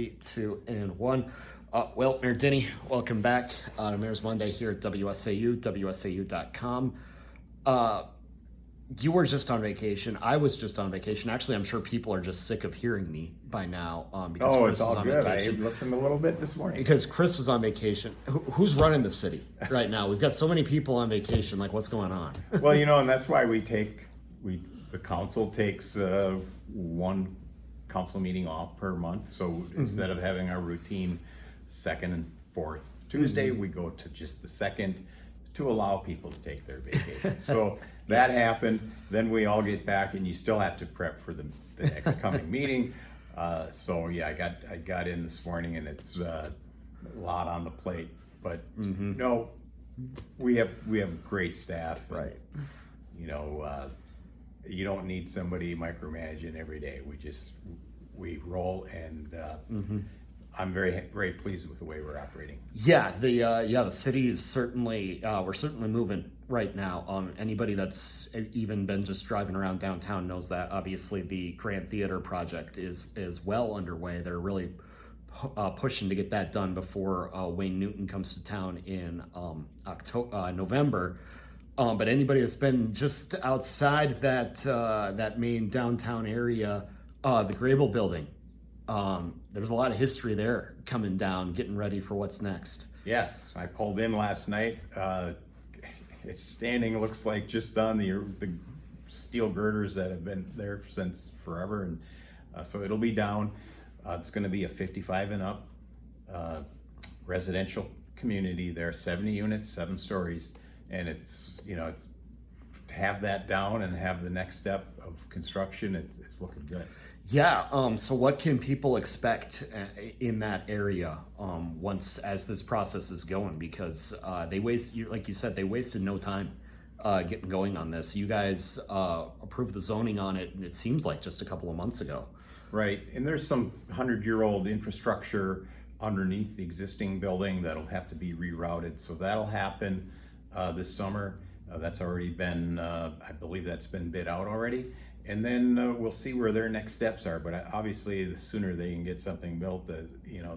Two, and one. Mayor Diny, welcome back to Mayor's Monday here at WSAU, WSAU.com. You were just on vacation. I was just on vacation. Actually, I'm sure people are just sick of hearing me by now because Oh, Chris it's was all on good. vacation. I listened a little bit this morning. Because Chris was on vacation. Who's running the city right now? We've got so many people on vacation. Like, what's going on? Well, and that's why the council takes one council meeting off per month. So instead of having our routine second and fourth Tuesday, we go to just the second to allow people to take their vacation. So that happened. Then we all get back, and you still have to prep for the next coming meeting. I got in this morning, and it's a lot on the plate. But no, we have great staff. Right. You don't need somebody micromanaging every day. We roll, and I'm very, very pleased with the way we're operating. Yeah, the city is certainly we're certainly moving right now. Anybody that's even been just driving around downtown knows that. Obviously, the Grand Theater project is well underway. They're really pushing to get that done before Wayne Newton comes to town in November. But anybody that's been just outside that main downtown area, the Grable building, there's a lot of history there coming down, getting ready for what's next. Yes, I pulled in last night. It's standing, looks like just on the steel girders that have been there since forever, and so it'll be down. It's going to be a 55 and up residential community there, 70 units, 7 stories. And it's to have that down and have the next step of construction, it's looking good. Yeah. So what can people expect in that area as this process is going? Because like you said, they wasted no time getting going on this. You guys approved the zoning on it, and it seems like just a couple of months ago. Right. And there's some 100-year-old infrastructure underneath the existing building that'll have to be rerouted. So that'll happen this summer. That's already been, I believe that's been bid out already. And then we'll see where their next steps are. But obviously, the sooner they can get something built,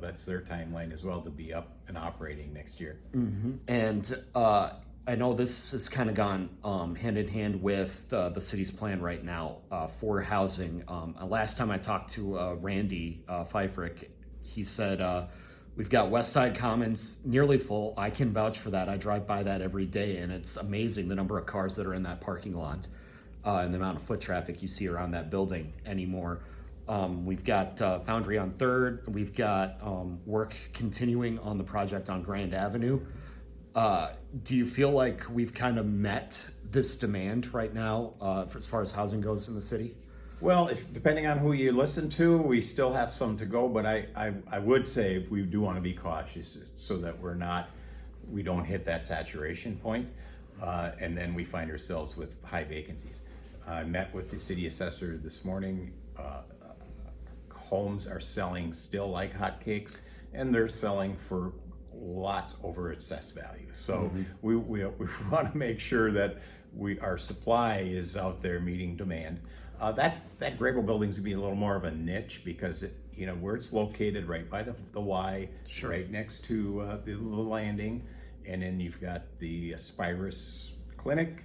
that's their timeline as well to be up and operating next year. Mm-hmm. And I know this has kind of gone hand in hand with the city's plan right now for housing. Last time I talked to Randy Pfeifferich, he said, we've got West Side Commons nearly full. I can vouch for that. I drive by that every day, and it's amazing the number of cars that are in that parking lot and the amount of foot traffic you see around that building anymore. We've got Foundry on 3rd. We've got work continuing on the project on Grand Avenue. Do you feel like we've kind of met this demand right now as far as housing goes in the city? Well, depending on who you listen to, we still have some to go, but I would say we do want to be cautious so that we don't hit that saturation point, and then we find ourselves with high vacancies. I met with the city assessor this morning. Homes are selling still like hotcakes, and they're selling for lots over assessed value. So we want to make sure that our supply is out there meeting demand. That Grable building's gonna be a little more of a niche because where it's located right by the Y, Sure. Right next to the landing, and then you've got the Spirus Clinic,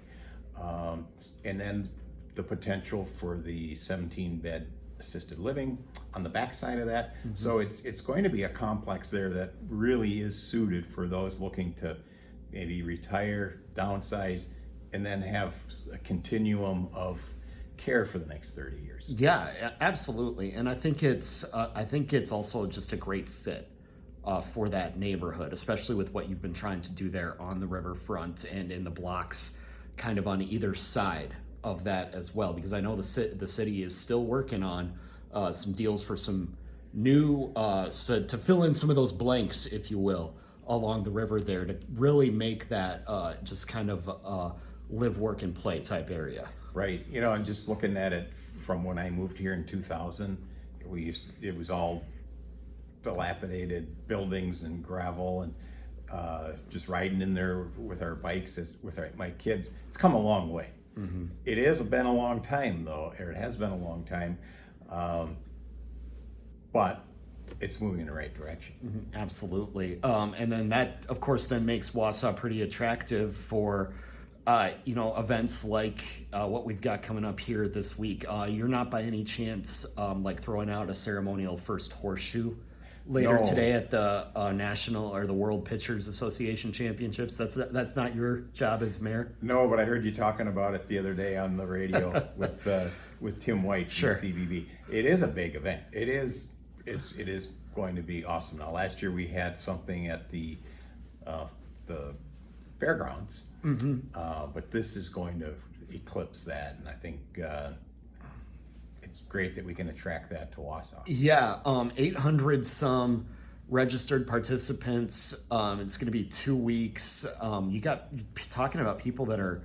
and then the potential for the 17-bed assisted living on the backside of that. So it's going to be a complex there that really is suited for those looking to maybe retire, downsize, and then have a continuum of care for the next 30 years. Yeah, absolutely. And I think it's also just a great fit for that neighborhood, especially with what you've been trying to do there on the riverfront and in the blocks kind of on either side of that as well, because I know the city is still working on some deals for some new to fill in some of those blanks, if you will, along the river there to really make that just kind of live, work, and play type area. Right. And just looking at it from when I moved here in 2000, it was all dilapidated buildings and gravel, and just riding in there with our bikes with my kids. It's come a long way. It has been a long time, though, or it has been a long time. But it's moving in the right direction. Absolutely. And then that, of course, then makes Wausau pretty attractive for, events like what we've got coming up here this week. You're not by any chance like throwing out a ceremonial first horseshoe later No. today at the National or the World Pitchers Association Championships? That's not your job as mayor? No, but I heard you talking about it the other day on the radio with Tim White Sure. from CBB. It is a big event. It is going to be awesome. Now, last year we had something at the fairgrounds, but this is going to eclipse that, and I think it's great that we can attract that to Wausau. Yeah, 800 some registered participants. It's going to be 2 weeks. You got talking about people that are,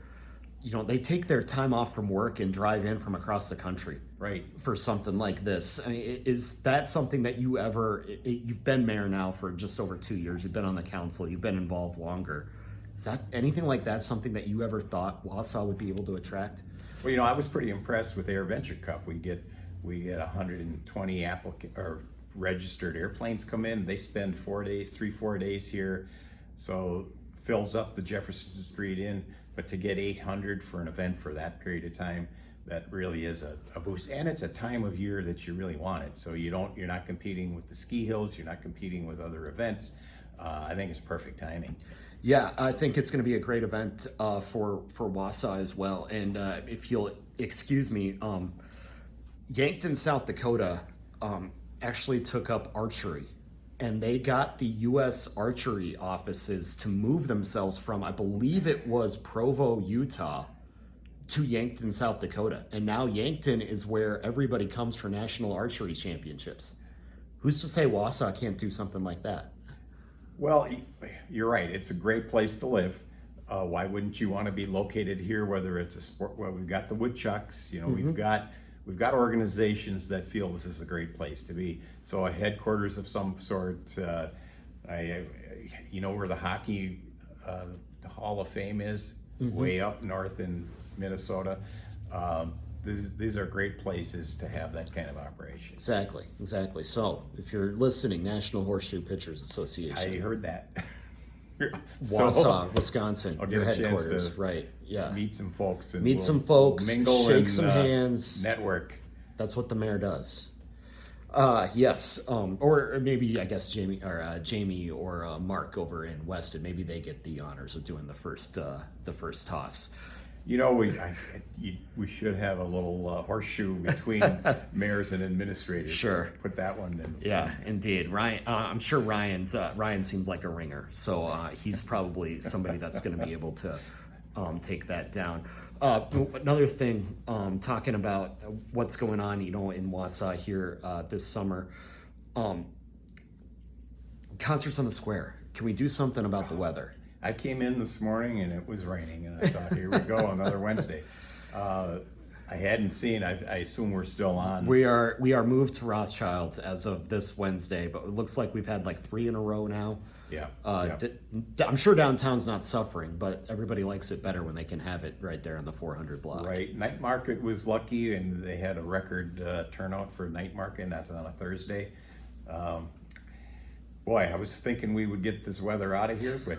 they take their time off from work and drive in from across the country. Right. For something like this. I mean, is that something that you've been mayor now for just over 2 years, you've been on the council, you've been involved longer. Is that anything like that something that you ever thought Wausau would be able to attract? Well, I was pretty impressed with Air Venture Cup. We get 120 registered airplanes come in. They spend 4 days here, so fills up the Jefferson Street Inn. But to get 800 for an event for that period of time, that really is a boost. And it's a time of year that you really want it. So you're not competing with the ski hills. You're not competing with other events. I think it's perfect timing. Yeah, I think it's going to be a great event for Wausau as well. And if you'll excuse me, Yankton, South Dakota actually took up archery. And they got the U.S. archery offices to move themselves from, I believe it was Provo, Utah, to Yankton, South Dakota. And now Yankton is where everybody comes for national archery championships. Who's to say Wausau can't do something like that? Well, you're right. It's a great place to live. Why wouldn't you want to be located here? Whether it's a sport, well, we've got the woodchucks. We've got organizations that feel this is a great place to be. So a headquarters of some sort. Where the hockey Hall of Fame is, way up north in Minnesota. These are great places to have that kind of operation. Exactly. So if you're listening, National Horseshoe Pitchers Association. I heard that. Wausau, Wisconsin, I'll get your a chance headquarters, to right? Yeah. meet some folks and Mingle, shake and, some hands. network. That's what the mayor does. Yes. Or maybe I guess Jamie or Mark over in Weston. Maybe they get the honors of doing the first toss. We should have a little horseshoe between mayors and administrators. Sure. Put that one in. Yeah, indeed. Ryan, I'm sure Ryan seems like a ringer, so he's probably somebody that's going to be able to take that down. Another thing, talking about what's going on, in Wausau here this summer. Concerts on the Square. Can we do something about the weather? I came in this morning and it was raining, and I thought, here we go, another Wednesday. I hadn't seen. I assume we're still on. We are moved to Rothschild as of this Wednesday, but it looks like we've had like 3 in a row now. Yeah. I'm sure downtown's not suffering, but everybody likes it better when they can have it right there on the 400 block. Right. Night Market was lucky, and they had a record turnout for Night Market, and that's on a Thursday. Boy, I was thinking we would get this weather out of here, but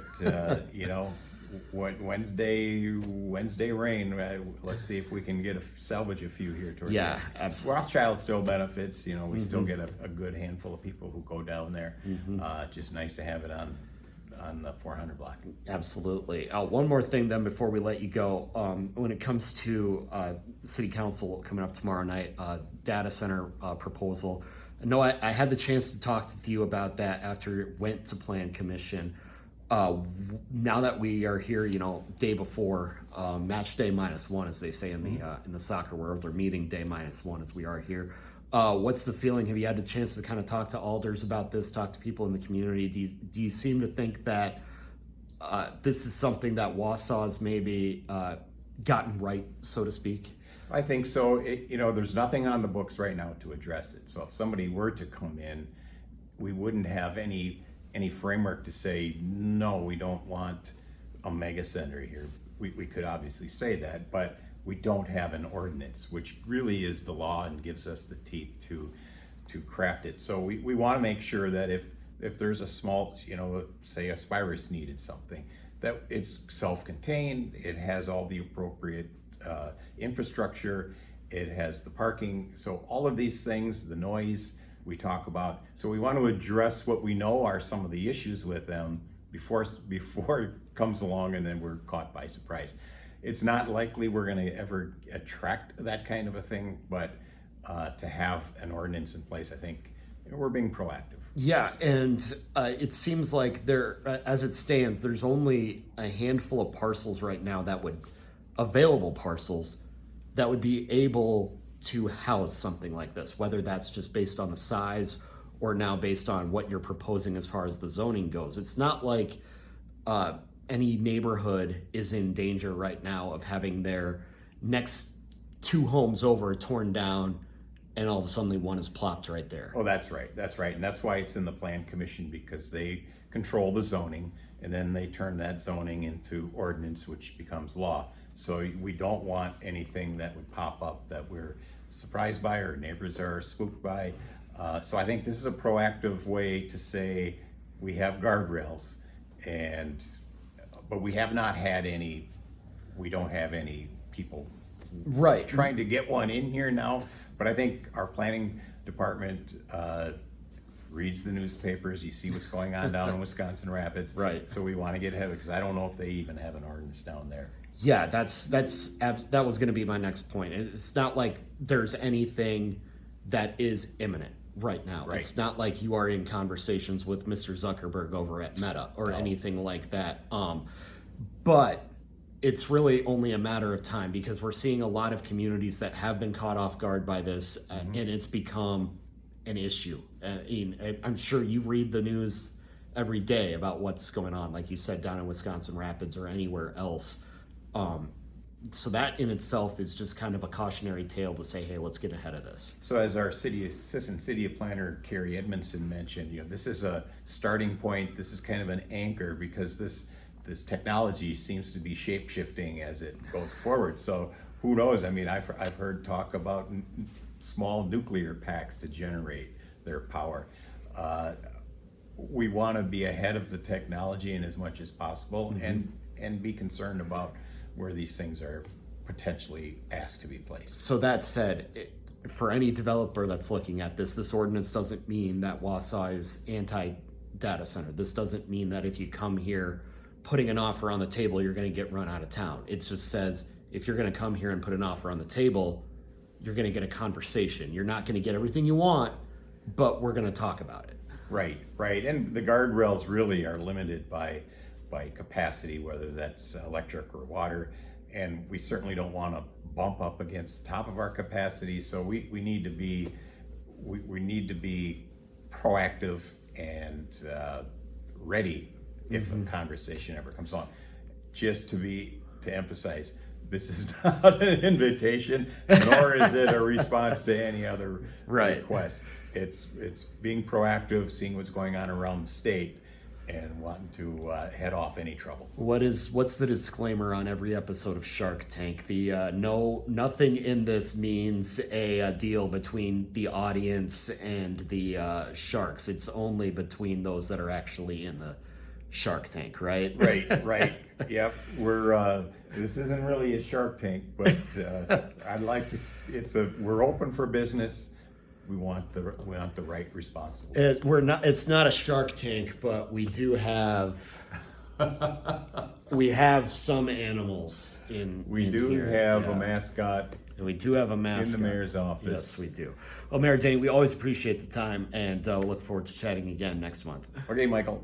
Wednesday rain. Let's see if we can salvage a few here. Yeah, absolutely. Rothschild still benefits. We still get a good handful of people who go down there. Just nice to have it on the 400 block. Absolutely. One more thing then before we let you go. When it comes to City Council coming up tomorrow night, data center proposal. No, I had the chance to talk to you about that after it went to Plan Commission. Now that we are here, day before match day -1, as they say in the soccer world, or meeting day -1, as we are here. What's the feeling? Have you had the chance to kind of talk to alders about this? Talk to people in the community? Do you seem to think that this is something that Wausau's maybe gotten right, so to speak? I think so. There's nothing on the books right now to address it. So if somebody were to come in, we wouldn't have any framework to say, no, we don't want a mega center here. We could obviously say that, but we don't have an ordinance, which really is the law and gives us the teeth craft it. So we want to make sure that if there's a small, say a Spirus needed something, that it's self-contained, it has all the appropriate infrastructure, it has the parking, so all of these things, the noise we talk about. So we want to address what we know are some of the issues with them before it comes along and then we're caught by surprise. It's not likely we're going to ever attract that kind of a thing, but to have an ordinance in place, I think we're being proactive. Yeah, and it seems like as it stands, there's only a handful of parcels right now available parcels that would be able to house something like this, whether that's just based on the size or now based on what you're proposing as far as the zoning goes. It's not like any neighborhood is in danger right now of having their next 2 homes over torn down and all of a sudden one is plopped right there. Oh, that's right. And that's why it's in the Plan Commission, because they control the zoning and then they turn that zoning into ordinance, which becomes law. So we don't want anything that would pop up that we're surprised by or neighbors are spooked by. So I think this is a proactive way to say we have guardrails, but we have not had we don't have any people right trying to get one in here now. But I think our planning department reads the newspapers. You see what's going on down in Wisconsin Rapids. Right. So we want to get ahead of it, because I don't know if they even have an ordinance down there. Yeah, that was going to be my next point. It's not like there's anything that is imminent right now. Right. It's not like you are in conversations with Mr. Zuckerberg over at Meta or anything like that. But it's really only a matter of time, because we're seeing a lot of communities that have been caught off guard by this, and it's become an issue. I'm sure you read the news every day about what's going on, like you said, down in Wisconsin Rapids or anywhere else. So that in itself is just kind of a cautionary tale to say, hey, let's get ahead of this. So as our assistant city planner, Carrie Edmondson, mentioned, this is a starting point. This is kind of an anchor, because this technology seems to be shape-shifting as it goes forward. So who knows? I mean, I've heard talk about small nuclear packs to generate their power. We want to be ahead of the technology in as much as possible, and be concerned about where these things are potentially asked to be placed. So that said, for any developer that's looking at this ordinance doesn't mean that Wausau is anti-data center. This doesn't mean that if you come here putting an offer on the table, you're going to get run out of town. It just says, if you're going to come here and put an offer on the table, you're going to get a conversation. You're not going to get everything you want, but we're going to talk about it. Right. And the guardrails really are limited by capacity, whether that's electric or water. And we certainly don't want to bump up against the top of our capacity. So we need to be proactive and ready if a conversation ever comes on. Just to emphasize, this is not an invitation, nor is it a response to any other request. It's being proactive, seeing what's going on around the state, and wanting to head off any trouble. What's the disclaimer on every episode of Shark Tank? Nothing in this means a deal between the audience and the sharks. It's only between those that are actually in the Shark Tank, right? Right. Yep. This isn't really a Shark Tank, but we're open for business. We want the right responsible. It's not a Shark Tank, but we do have some animals in. We do have a mascot. And we do have a mascot in the mayor's office. Yes, we do. Well, Mayor Diny, we always appreciate the time, and we'll look forward to chatting again next month. Okay, Michael.